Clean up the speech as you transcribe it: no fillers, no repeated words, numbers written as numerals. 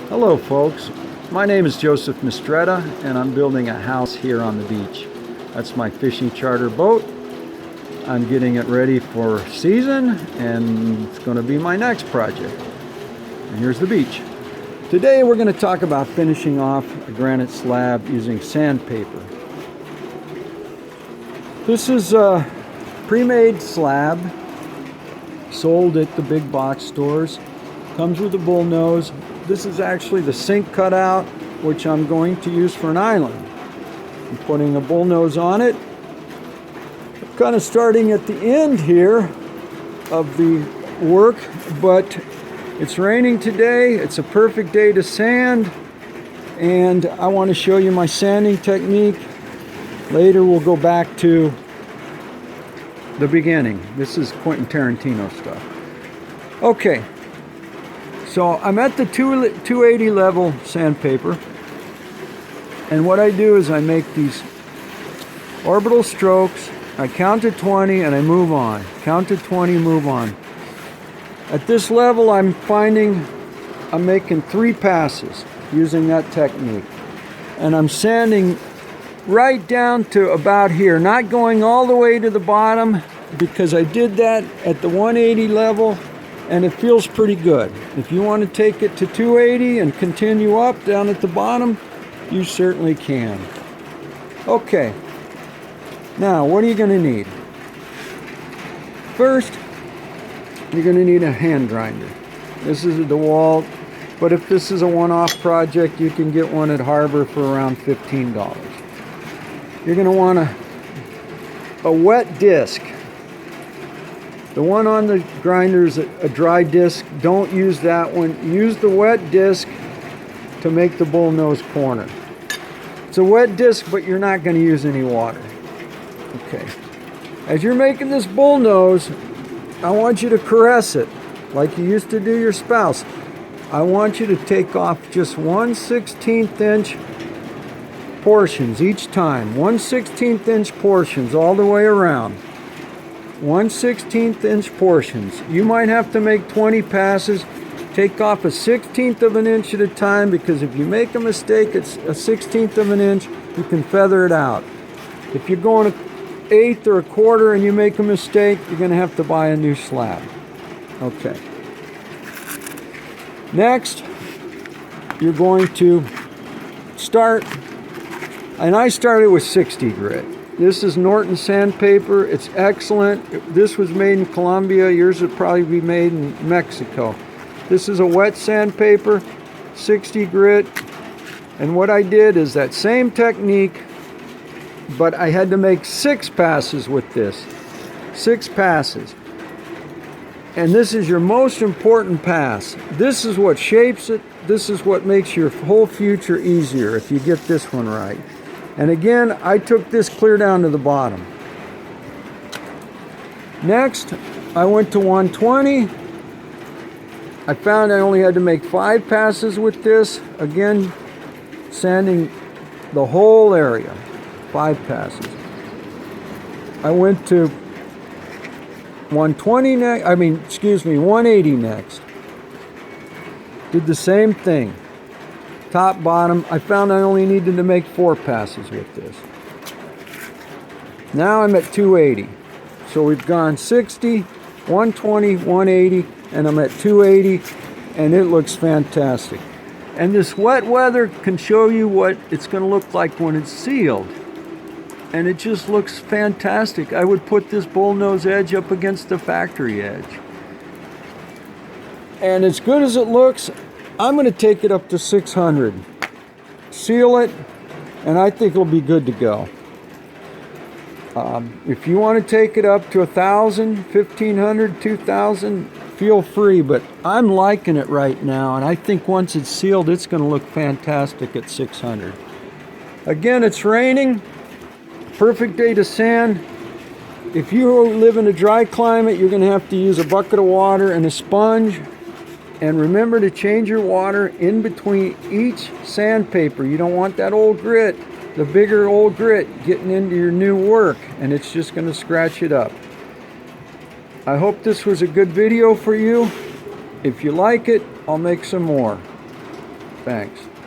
Hello folks, my name is Joseph Mistretta and I'm building a house here on the beach. That's my fishing charter boat. I'm getting it ready for season and it's going to be my next project. And here's the beach. Today we're going to talk about finishing off a granite slab using sandpaper. This is a pre-made slab sold at the big box stores. Comes with a bullnose. This is actually the sink cutout, which I'm going to use for an island. I'm putting a bullnose on it. I'm kind of starting at the end here of the work, but it's raining today. It's a perfect day to sand, and I want to show you my sanding technique. Later we'll go back to the beginning. This is Quentin Tarantino stuff. Okay. So I'm at the 280 level sandpaper, and what I do is I make these orbital strokes. I count to 20 and I move on. Count to 20, move on. At this level I'm making 3 passes using that technique. And I'm sanding right down to about here, not going all the way to the bottom, because I did that at the 180 level. And it feels pretty good. If you want to take it to 280 and continue up down at the bottom, you certainly can. Okay, now what are you going to need? First, you're going to need a hand grinder. This is a DeWalt, but if this is a one-off project, you can get one at Harbor for around $15. You're going to want a wet disc. The one on the grinder is a dry disc. Don't use that one. Use the wet disc to make the bullnose corner. It's a wet disc, but you're not going to use any water. Okay. As you're making this bullnose, I want you to caress it like you used to do your spouse. I want you to take off just 1/16 inch portions each time. 1/16 inch portions all the way around. 1/16 inch portions. You might have to make 20 passes. Take off a 1/16 of an inch at a time, because if you make a mistake, it's a 1/16 of an inch, you can feather it out. If you're going 1/8 or 1/4 and you make a mistake, you're going to have to buy a new slab. Okay. Next, you're going to start, and I started with 60 grit. This is Norton sandpaper. It's excellent. This was made in Colombia. Yours would probably be made in Mexico. This is a wet sandpaper, 60 grit. And what I did is that same technique, but I had to make 6 passes with this. 6 passes. And this is your most important pass. This is what shapes it. This is what makes your whole future easier if you get this one right. And again, I took this clear down to the bottom. Next, I went to 120. I found I only had to make 5 passes with this. Again, sanding the whole area. 5 passes. I went to 120 next. 180 next. Did the same thing. Top, bottom. I found I only needed to make 4 passes with this. Now I'm at 280. So we've gone 60, 120, 180, and I'm at 280, and it looks fantastic. And this wet weather can show you what it's going to look like when it's sealed. And it just looks fantastic. I would put this bullnose edge up against the factory edge. And as good as it looks, I'm going to take it up to 600, seal it, and I think it'll be good to go. If you want to take it up to 1,000, 1,500, 2,000, feel free, but I'm liking it right now, and I think once it's sealed, it's going to look fantastic at 600. Again, it's raining, perfect day to sand. If you live in a dry climate, you're going to have to use a bucket of water and a sponge. And remember to change your water in between each sandpaper. You don't want that old grit, the bigger old grit, getting into your new work, and it's just going to scratch it up. I hope this was a good video for you. If you like it, I'll make some more. Thanks.